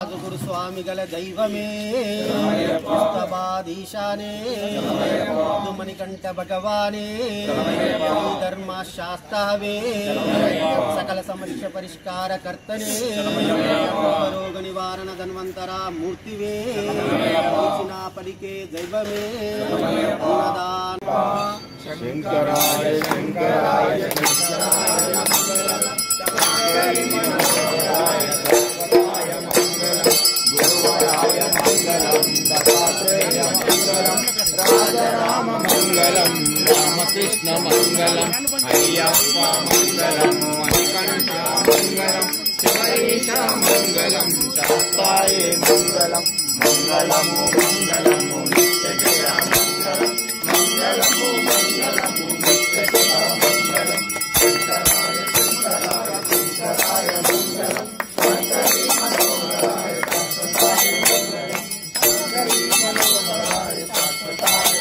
गुरु स्वामी गल दैवमे स्तबाधीशाने मणिकंठ भगवाने धर्मशास्त्रवे सकल समस्या परिष्कार कर्तने रोग निवारण धन्वंतरा मूर्तिवे पलिके दैवमे अन्नदान शंकराय शंकराय राम मंगलम रामकृष्ण मंगलम अय्यप्प मंगलम मणिकंठ मंगलम शिवैश मंगलम शास्ताय मंगलम मंगलम मंगलम नित्यजय मंगलम मंगलम मंगलम नित्यजय मंगलम शंकराय शंकराय शंकराय मंगलम शंकरी मनोहराय शाश्वताय मंगलम शंकरी मनोहराय शाश्वताय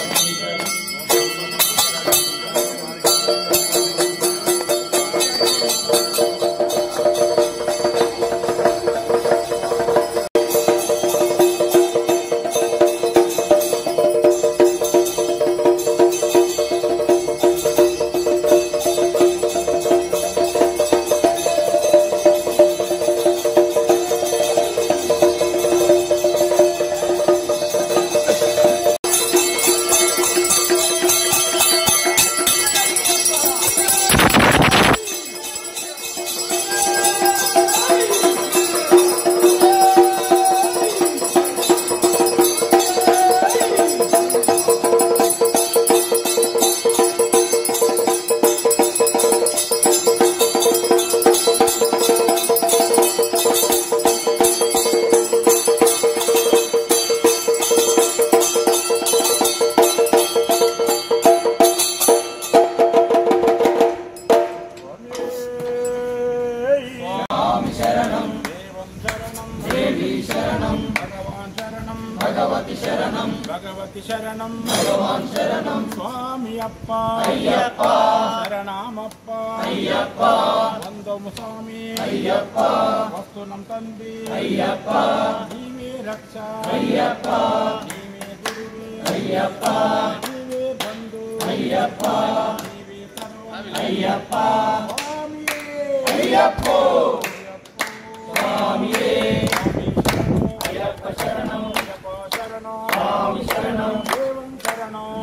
भगवती शरणं भगवान शरणं स्वामी अप्पा अय्यप्पा शरणमप्पा अय्यप्पा वंदो स्वामी अय्यप्पा वस्तुनं तंदि अय्यप्पा नीवे रक्षा अय्यप्पा नीवे गुरुवे अय्यप्पा नीवे बंधु अय्यप्पा नीवे सर्वं अय्यप्पा स्वामी अय्यप्पो स्वामी अय्यप्पा शरणं स्वामी शरणं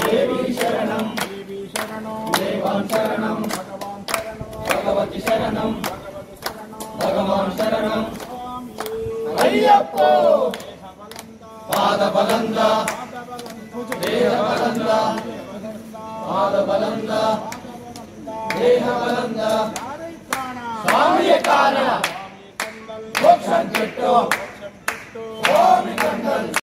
देवी शरणं देवां शरणं भगवान शरणं भगवती शरणं भगवान शरणं अय्यप्पो पाद बलंदा देह बलंदा पाद बलंदा देह बलंदा स्वामी कारण मोक्षं किट्टो